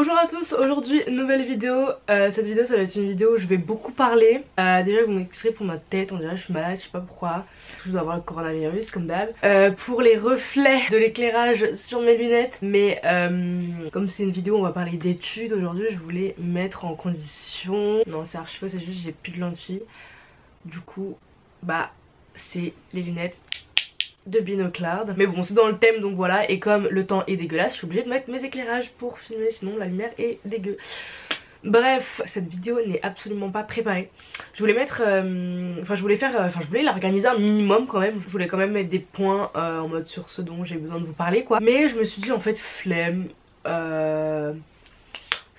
Bonjour à tous, aujourd'hui nouvelle vidéo. Cette vidéo ça va être une vidéo où je vais beaucoup parler. Déjà vous m'excuserez pour ma tête, on dirait que je suis malade, je sais pas pourquoi. Parce que je dois avoir le coronavirus comme d'hab. Pour les reflets de l'éclairage sur mes lunettes. Mais comme c'est une vidéo où on va parler d'études aujourd'hui, je voulais mettre en condition. Non c'est archi faux, c'est juste j'ai plus de lentilles. Du coup bah c'est les lunettes de Binoclard. Mais bon c'est dans le thème donc voilà, et comme le temps est dégueulasse je suis obligée de mettre mes éclairages pour filmer sinon la lumière est dégueu. Bref, cette vidéo n'est absolument pas préparée. Je voulais mettre, je voulais l'organiser un minimum quand même. Je voulais quand même mettre des points en mode sur ce dont j'ai besoin de vous parler quoi. Mais je me suis dit en fait flemme, ça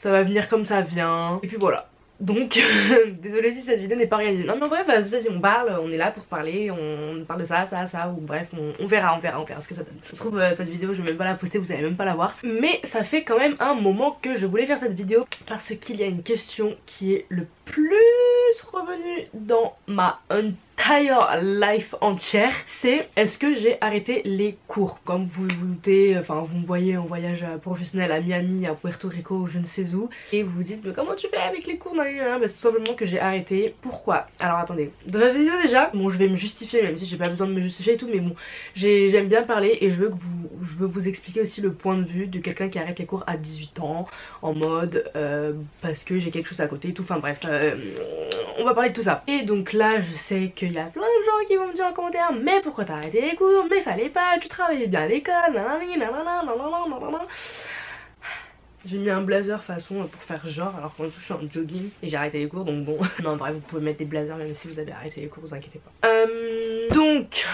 va venir comme ça vient. Et puis voilà. Donc, désolée si cette vidéo n'est pas réalisée. Non mais en vrai, vas-y, on parle, on est là pour parler, on parle de ça, ou bref, on verra ce que ça donne. Ça se trouve, cette vidéo, je vais même pas la poster, vous allez même pas la voir. Mais ça fait quand même un moment que je voulais faire cette vidéo parce qu'il y a une question qui est le plus revenue dans ma entire life entière, c'est est-ce que j'ai arrêté les cours. Comme vous vous doutez, enfin vous me voyez en voyage professionnel à Miami, à Puerto Rico ou je ne sais où, et vous vous dites mais comment tu fais avec les cours? Bah, c'est tout simplement que j'ai arrêté. Pourquoi? Alors attendez, dans la vidéo déjà, bon je vais me justifier même si j'ai pas besoin de me justifier et tout, mais bon j'aime bien parler et je veux vous expliquer aussi le point de vue de quelqu'un qui arrête les cours à 18 ans en mode parce que j'ai quelque chose à côté et tout, enfin bref, on va parler de tout ça. Et donc là je sais qu'il y a plein de gens qui vont me dire en commentaire mais pourquoi t'as arrêté les cours, mais fallait pas, tu travaillais bien à l'école, j'ai mis un blazer façon pour faire genre alors qu'en dessous je suis en jogging et j'ai arrêté les cours donc bon. Non bref, vous pouvez mettre des blazers même si vous avez arrêté les cours, vous inquiétez pas. Donc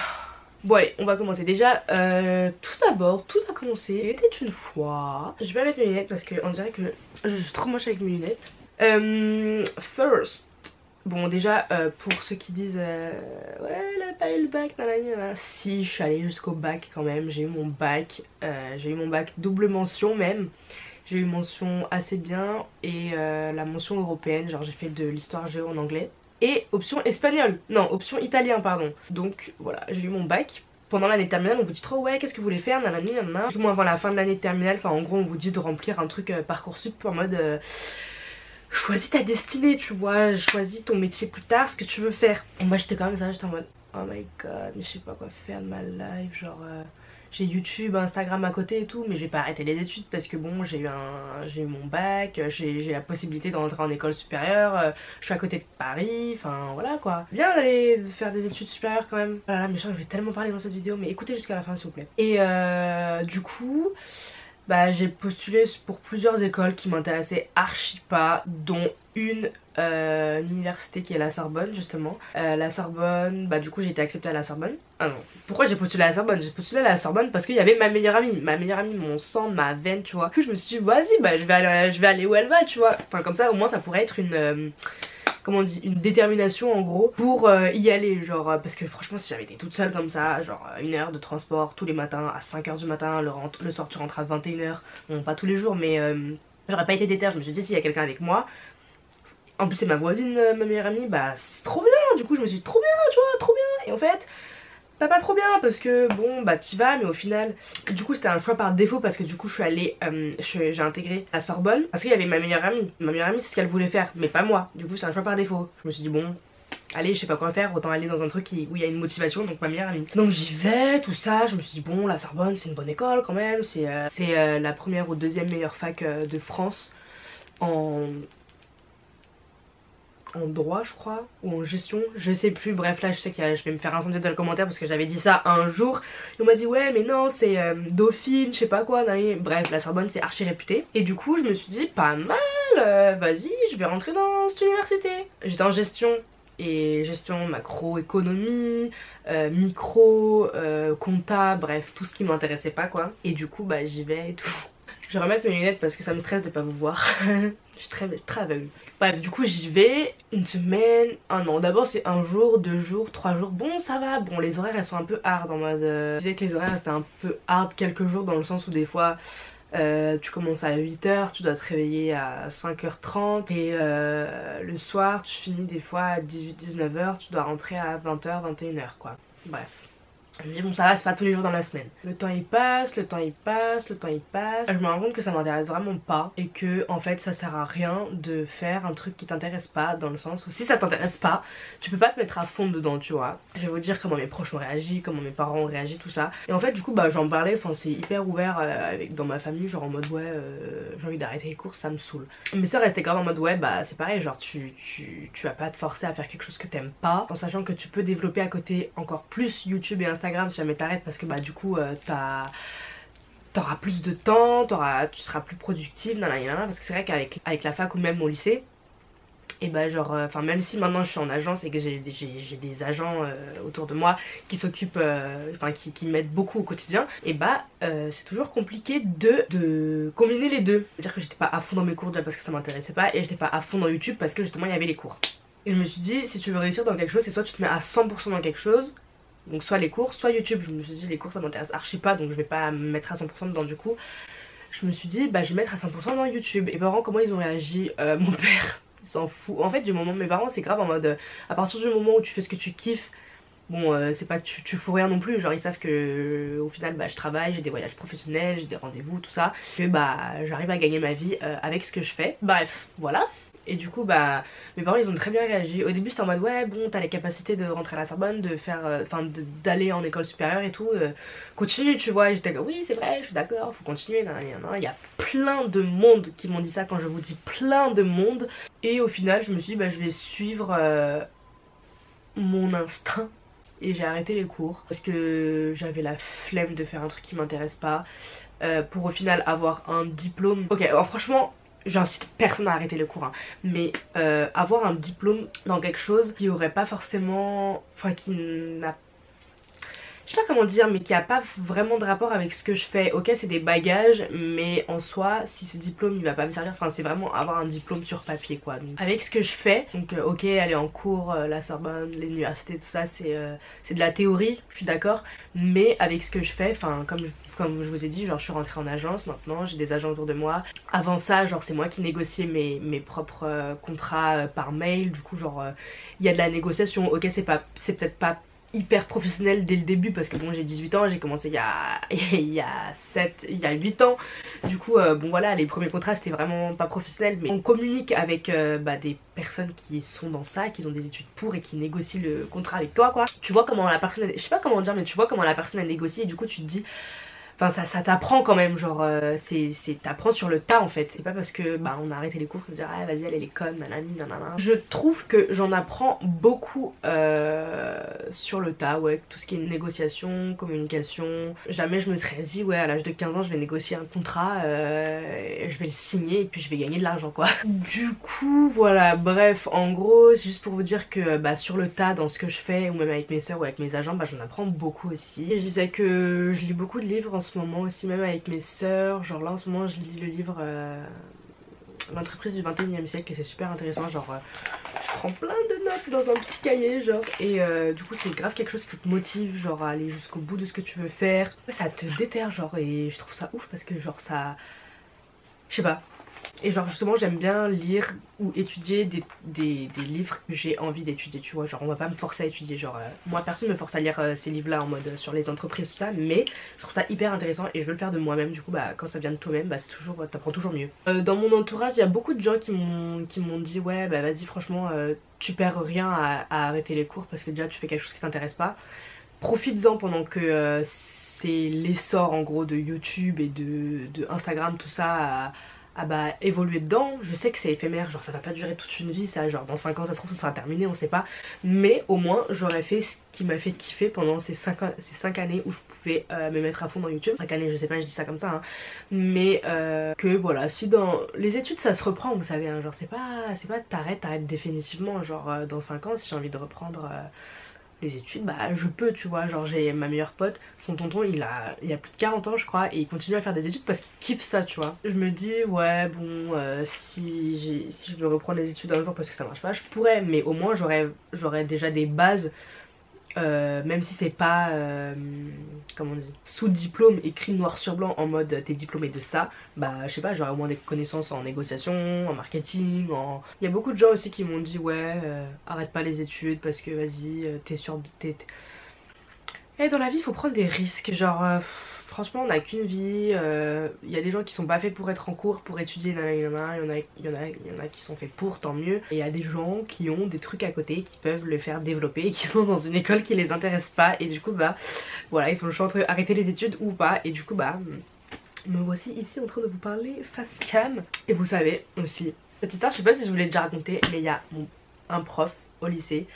bon allez, on va commencer. Déjà, tout d'abord, tout a commencé. Il était une fois. Je vais pas mettre mes lunettes parce qu'on dirait que je suis trop moche avec mes lunettes. First. Bon déjà, pour ceux qui disent ouais, elle a pas eu le bac, nanana. Si, je suis allée jusqu'au bac quand même. J'ai eu mon bac. J'ai eu mon bac double mention même. J'ai eu mention assez bien et la mention européenne. Genre j'ai fait de l'histoire géo en anglais. Et option espagnol, non option italien pardon. Donc voilà, j'ai eu mon bac. Pendant l'année terminale on vous dit trop ouais qu'est-ce que vous voulez faire nanani nanana. Du coup avant la fin de l'année terminale, enfin en gros on vous dit de remplir un truc Parcoursup en mode choisis ta destinée tu vois, choisis ton métier plus tard, ce que tu veux faire. Et moi j'étais quand même ça, j'étais en mode oh my god mais je sais pas quoi faire de ma life, genre j'ai YouTube, Instagram à côté et tout, mais j'ai pas arrêté les études parce que bon j'ai eu mon bac, j'ai la possibilité d'entrer en école supérieure, je suis à côté de Paris, enfin voilà quoi. Bien d'aller faire des études supérieures quand même. Voilà, mais je vais tellement parler dans cette vidéo, mais écoutez jusqu'à la fin s'il vous plaît. Et du coup bah j'ai postulé pour plusieurs écoles qui m'intéressaient archi pas, dont une université qui est la Sorbonne justement. La Sorbonne, bah du coup j'ai été acceptée à la Sorbonne. Ah non, pourquoi j'ai postulé à la Sorbonne? J'ai postulé à la Sorbonne parce qu'il y avait ma meilleure amie, mon sang, ma veine tu vois. Du coup je me suis dit vas-y bah je vais aller où elle va tu vois. Enfin comme ça au moins ça pourrait être une comment on dit, une détermination en gros pour y aller genre parce que franchement si j'avais été toute seule comme ça, genre 1 heure de transport tous les matins à 5 h du matin, le soir tu rentres à 21 h, bon pas tous les jours mais j'aurais pas été déter. Je me suis dit s'il y a quelqu'un avec moi, en plus c'est ma voisine, ma meilleure amie, bah c'est trop bien. Du coup je me suis dit trop bien tu vois, trop bien. Et en fait bah pas trop bien parce que bon bah t'y vas mais au final du coup c'était un choix par défaut parce que du coup je suis allée j'ai intégré la Sorbonne parce qu'il y avait ma meilleure amie c'est ce qu'elle voulait faire mais pas moi. Du coup c'est un choix par défaut. Je me suis dit bon allez je sais pas quoi faire, autant aller dans un truc où il y a une motivation, donc ma meilleure amie. Donc j'y vais tout ça, je me suis dit bon la Sorbonne c'est une bonne école quand même, c'est la première ou deuxième meilleure fac de France en droit je crois, ou en gestion, je sais plus. Bref là je sais que je vais me faire incendier dans le commentaire parce que j'avais dit ça un jour et on m'a dit ouais mais non c'est Dauphine je sais pas quoi. Bref la Sorbonne c'est archi réputé et du coup je me suis dit pas mal, vas-y je vais rentrer dans cette université. J'étais en gestion et gestion macroéconomie, micro, compta, bref tout ce qui m'intéressait pas quoi. Et du coup bah j'y vais et tout. Je vais remettre mes lunettes parce que ça me stresse de pas vous voir. Je suis très aveugle. Bref, du coup j'y vais, une semaine, un an. D'abord c'est 1 jour, 2 jours, 3 jours. Bon ça va, bon les horaires elles sont un peu hard en mode... Je disais que les horaires c'était un peu hard quelques jours dans le sens où des fois tu commences à 8 h, tu dois te réveiller à 5 h 30 et le soir tu finis des fois à 18 h 19 h, tu dois rentrer à 20 h 21 h quoi. Bref. Je me dis bon ça va, c'est pas tous les jours dans la semaine. Le temps il passe, le temps il passe, le temps il passe. Je me rends compte que ça m'intéresse vraiment pas et que en fait ça sert à rien de faire un truc qui t'intéresse pas, dans le sens où si ça t'intéresse pas, tu peux pas te mettre à fond dedans, tu vois. Je vais vous dire comment mes proches ont réagi, comment mes parents ont réagi, tout ça. Et en fait du coup bah j'en parlais, enfin c'est hyper ouvert avec, dans ma famille, genre en mode ouais j'ai envie d'arrêter les cours, ça me saoule. Mes soeurs restaient quand même en mode ouais bah c'est pareil, genre tu vas pas te forcer à faire quelque chose que t'aimes pas, en sachant que tu peux développer à côté encore plus YouTube et Instagram si jamais t'arrêtes, parce que bah du coup t'auras plus de temps, tu seras plus productive, nanana, parce que c'est vrai qu'avec la fac ou même au lycée, et bah genre, enfin même si maintenant je suis en agence et que j'ai des agents autour de moi qui s'occupent, enfin qui m'aident beaucoup au quotidien, et bah c'est toujours compliqué de combiner les deux. C'est-à-dire que j'étais pas à fond dans mes cours déjà parce que ça m'intéressait pas, et j'étais pas à fond dans YouTube parce que justement il y avait les cours. Et je me suis dit, si tu veux réussir dans quelque chose, c'est soit tu te mets à 100% dans quelque chose, donc soit les cours, soit YouTube. Je me suis dit les cours ça m'intéresse archi pas, donc je vais pas me mettre à 100% dedans. Du coup je me suis dit bah je vais mettre à 100% dans YouTube. Et mes parents comment ils ont réagi? Mon père il s'en fout. En fait du moment, mes parents c'est grave en mode à partir du moment où tu fais ce que tu kiffes, bon c'est pas que tu fous rien non plus, genre ils savent que au final bah je travaille, j'ai des voyages professionnels, j'ai des rendez-vous, tout ça, que bah j'arrive à gagner ma vie avec ce que je fais. Bref voilà. Et du coup bah mes parents ils ont très bien réagi. Au début c'était en mode ouais bon t'as les capacités de rentrer à la Sorbonne, de faire enfin d'aller en école supérieure et tout, continue tu vois. Et j'étais comme oui c'est vrai je suis d'accord, faut continuer, nan, nan, nan. Il y a plein de monde qui m'ont dit ça, quand je vous dis plein de monde. Et au final je me suis dit bah je vais suivre mon instinct. Et j'ai arrêté les cours parce que j'avais la flemme de faire un truc qui m'intéresse pas, pour au final avoir un diplôme. Ok alors franchement j'incite personne à arrêter les cours hein, mais avoir un diplôme dans quelque chose qui aurait pas forcément, enfin qui n'a, je sais pas comment dire, mais qui a pas vraiment de rapport avec ce que je fais. Ok c'est des bagages, mais en soi si ce diplôme il va pas me servir, enfin c'est vraiment avoir un diplôme sur papier quoi. Donc, avec ce que je fais, donc ok aller en cours, la Sorbonne, l'université, tout ça c'est de la théorie, je suis d'accord, mais avec ce que je fais, enfin comme je vous ai dit, genre je suis rentrée en agence maintenant, j'ai des agents autour de moi. Avant ça genre c'est moi qui négociais mes propres contrats par mail, du coup genre il y a de la négociation. Ok c'est peut-être pas hyper professionnel dès le début parce que bon j'ai 18 ans, j'ai commencé il y a 8 ans. Du coup bon voilà les premiers contrats c'était vraiment pas professionnel, mais on communique avec bah, des personnes qui sont dans ça, qui ont des études pour et qui négocient le contrat avec toi quoi. Tu vois comment la personne, je sais pas comment dire, mais tu vois comment la personne a négocié et du coup tu te dis, enfin ça t'apprend quand même, genre t'apprends sur le tas en fait. C'est pas parce que bah on a arrêté les cours que dire ah vas-y elle est conne, nanani nanana. Je trouve que j'en apprends beaucoup sur le tas, ouais, tout ce qui est négociation, communication. Jamais je me serais dit ouais à l'âge de 15 ans je vais négocier un contrat, je vais le signer et puis je vais gagner de l'argent quoi. Du coup voilà, bref en gros c'est juste pour vous dire que bah sur le tas dans ce que je fais, ou même avec mes soeurs ou avec mes agents, bah j'en apprends beaucoup aussi. Et je disais que je lis beaucoup de livres en ce moment aussi, même avec mes soeurs. Genre là en ce moment je lis le livre L'entreprise du 21e siècle et c'est super intéressant, genre je prends plein de notes dans un petit cahier genre, et du coup c'est grave quelque chose qui te motive genre à aller jusqu'au bout de ce que tu veux faire. Ça te déterre genre, et je trouve ça ouf parce que genre ça, je sais pas. Et genre justement j'aime bien lire ou étudier des livres que j'ai envie d'étudier, tu vois, genre on va pas me forcer à étudier, genre moi personne me force à lire ces livres là en mode sur les entreprises tout ça, mais je trouve ça hyper intéressant et je veux le faire de moi-même. Du coup bah quand ça vient de toi-même bah c'est toujours, t'apprends toujours mieux. Dans mon entourage il y a beaucoup de gens qui m'ont dit ouais bah vas-y franchement tu perds rien à arrêter les cours parce que déjà tu fais quelque chose qui t'intéresse pas, profites-en pendant que c'est l'essor en gros de YouTube et de Instagram tout ça à bah évoluer dedans. Je sais que c'est éphémère, genre ça va pas durer toute une vie ça, genre dans 5 ans ça se trouve ça sera terminé, on sait pas, mais au moins j'aurais fait ce qui m'a fait kiffer pendant ces 5 années où je pouvais me mettre à fond dans YouTube. 5 années je sais pas, je dis ça comme ça hein. Mais que voilà, si dans les études ça se reprend vous savez hein, genre c'est pas t'arrêtes définitivement, genre dans 5 ans si j'ai envie de reprendre les études, bah je peux tu vois, genre j'ai ma meilleure pote, son tonton il a plus de 40 ans je crois et il continue à faire des études parce qu'il kiffe ça tu vois. Je me dis ouais bon si je veux reprendre les études un jour parce que ça marche pas, je pourrais, mais au moins j'aurais déjà des bases, même si c'est pas comment on dit, sous diplôme écrit noir sur blanc en mode t'es diplômé de ça, bah je sais pas, j'aurais au moins des connaissances en négociation, en marketing, il y a beaucoup de gens aussi qui m'ont dit ouais arrête pas les études parce que vas-y t'es sûr de... Il Et dans la vie il faut prendre des risques, genre franchement on n'a qu'une vie, il y a des gens qui sont pas faits pour être en cours, pour étudier, il y en a qui sont faits pour, tant mieux. Et il y a des gens qui ont des trucs à côté qui peuvent le faire développer et qui sont dans une école qui les intéresse pas et du coup bah voilà ils ont le choix entre arrêter les études ou pas et du coup bah me voici ici en train de vous parler face cam. Et vous savez aussi, cette histoire je sais pas si je vous l'ai déjà raconté mais il y a un prof au lycée,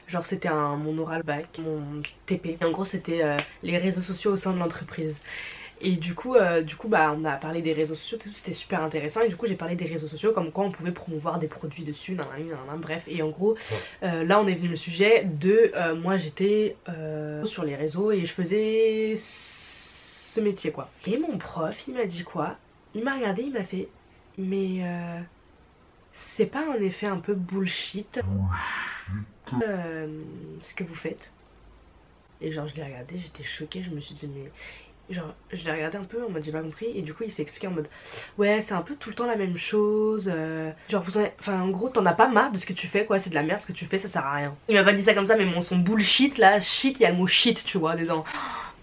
genre c'était mon oral bac, mon TP. Et en gros c'était les réseaux sociaux au sein de l'entreprise. Et du coup bah on a parlé des réseaux sociaux, c'était super intéressant. Et du coup j'ai parlé des réseaux sociaux, comme quoi on pouvait promouvoir des produits dessus, bref. Et en gros là on est venu le sujet de moi j'étais sur les réseaux et je faisais ce métier quoi. Et mon prof il m'a dit quoi? Il m'a regardé, il m'a fait mais c'est pas un effet un peu bullshit ce que vous faites? Et genre je l'ai regardé, j'étais choquée, je me suis dit mais... Genre je l'ai regardé un peu en mode j'ai pas compris et du coup il s'est expliqué en mode ouais c'est un peu tout le temps la même chose, genre enfin en gros t'en as pas marre de ce que tu fais quoi, c'est de la merde ce que tu fais, ça sert à rien. Il m'a pas dit ça comme ça mais son bullshit là, shit, il y a le mot shit tu vois dedans.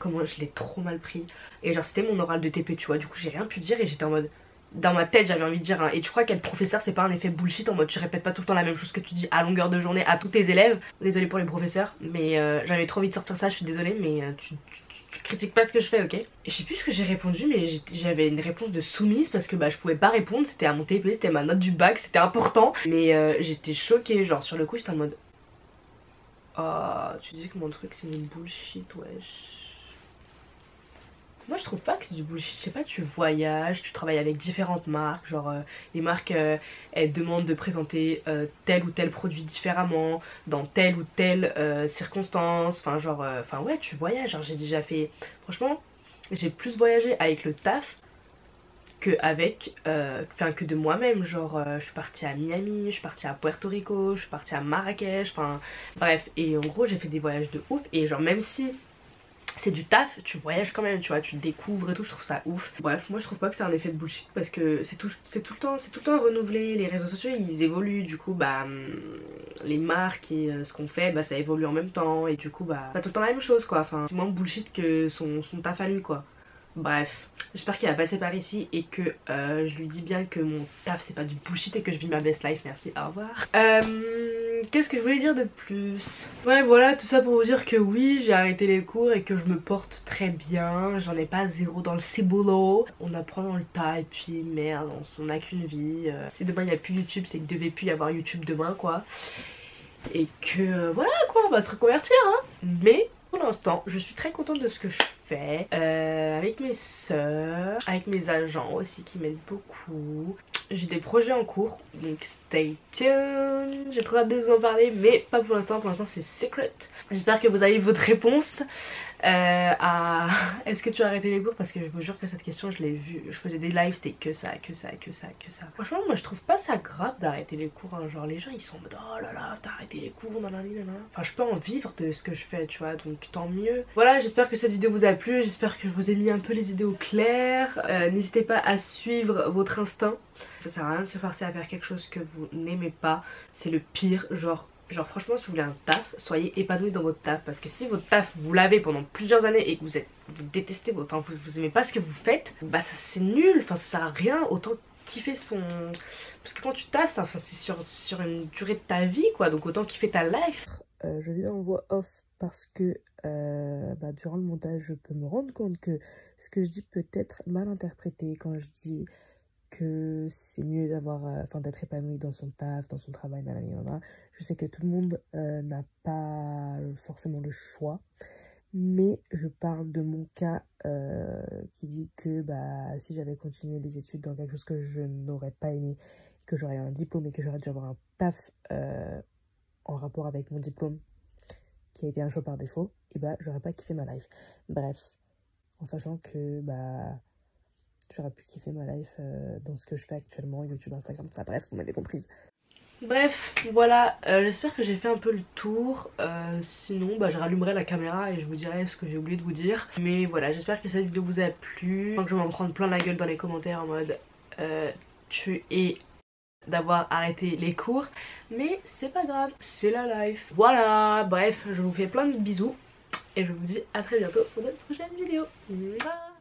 Comment je l'ai trop mal pris. Et genre c'était mon oral de TP tu vois, du coup j'ai rien pu dire et j'étais en mode... Dans ma tête j'avais envie de dire et tu crois qu'être professeur c'est pas un effet bullshit en mode tu répètes pas tout le temps la même chose que tu dis à longueur de journée à tous tes élèves. Désolée pour les professeurs mais j'avais trop envie de sortir ça, je suis désolée mais tu critiques pas ce que je fais, ok? Et je sais plus ce que j'ai répondu mais j'avais une réponse de soumise parce que bah je pouvais pas répondre, c'était à mon TP, c'était ma note du bac, c'était important. Mais j'étais choquée, genre sur le coup j'étais en mode oh tu dis que mon truc c'est une bullshit wesh. Moi je trouve pas que c'est du bullshit, je sais pas, tu voyages, tu travailles avec différentes marques, genre les marques elles demandent de présenter tel ou tel produit différemment, dans telle ou telle circonstance, enfin genre, enfin ouais tu voyages, genre j'ai déjà fait, franchement j'ai plus voyagé avec le taf que avec, enfin que de moi-même, genre je suis partie à Miami, je suis partie à Puerto Rico, je suis partie à Marrakech, enfin bref, et en gros j'ai fait des voyages de ouf et genre même si c'est du taf, tu voyages quand même, tu vois, tu découvres et tout, je trouve ça ouf. Bref, moi je trouve pas que c'est un effet de bullshit parce que c'est tout le temps renouvelé, les réseaux sociaux ils évoluent, du coup bah les marques et ce qu'on fait bah ça évolue en même temps et du coup bah pas tout le temps la même chose quoi, enfin c'est moins bullshit que son taf à lui quoi. Bref, j'espère qu'il va passer par ici et que je lui dis bien que mon taf c'est pas du bullshit et que je vis ma best life, merci, au revoir. Qu'est-ce que je voulais dire de plus? Ouais voilà, tout ça pour vous dire que oui j'ai arrêté les cours et que je me porte très bien, j'en ai pas zéro dans le ciboulot. On apprend dans le tas et puis merde, on n'a qu'une vie. Si demain il n'y a plus YouTube c'est qu'il devait plus y avoir YouTube demain quoi. Et que voilà quoi, on va se reconvertir hein. Mais pour l'instant je suis très contente de ce que je fais avec mes soeurs, avec mes agents aussi qui m'aident beaucoup. J'ai des projets en cours donc stay tuned, j'ai trop hâte de vous en parler mais pas pour l'instant c'est secret. J'espère que vous avez votre réponse à est-ce que tu as arrêté les cours, parce que je vous jure que cette question je l'ai vue, je faisais des lives, c'était que ça. Franchement moi je trouve pas ça grave d'arrêter les cours hein. Genre les gens ils sont en mode oh là là t'as arrêté les cours nanana. Enfin je peux en vivre de ce que je fais tu vois, donc tant mieux. Voilà, j'espère que cette vidéo vous a plu, j'espère que je vous ai mis un peu les idées au clair. N'hésitez pas à suivre votre instinct, ça sert à rien de se forcer à faire quelque chose que vous n'aimez pas, c'est le pire. Genre franchement si vous voulez un taf, soyez épanoui dans votre taf, parce que si votre taf vous l'avez pendant plusieurs années et que vous détestez, enfin vous aimez pas ce que vous faites, bah ça c'est nul, enfin ça sert à rien, autant kiffer son... Parce que quand tu taffes, enfin, c'est sur une durée de ta vie quoi, donc autant kiffer ta life. Je viens en voix off parce que durant le montage je peux me rendre compte que ce que je dis peut être mal interprété quand je dis que c'est mieux d'avoir, d'être épanoui dans son taf, dans son travail, nanana. Je sais que tout le monde n'a pas forcément le choix, mais je parle de mon cas qui dit que si j'avais continué les études dans quelque chose que je n'aurais pas aimé, que j'aurais un diplôme et que j'aurais dû avoir un taf en rapport avec mon diplôme qui a été un choix par défaut, et j'aurais pas kiffé ma life. Bref, en sachant que j'aurais pu kiffer ma life dans ce que je fais actuellement, YouTube, Instagram, ça, bref, vous m'avez comprise. Bref, voilà, j'espère que j'ai fait un peu le tour, sinon je rallumerai la caméra et je vous dirai ce que j'ai oublié de vous dire. Mais voilà, j'espère que cette vidéo vous a plu. Je vais m'en prendre plein la gueule dans les commentaires en mode tu es d'avoir arrêté les cours, mais c'est pas grave, c'est la life. Voilà, bref, je vous fais plein de bisous et je vous dis à très bientôt pour une prochaine vidéo. Mouah.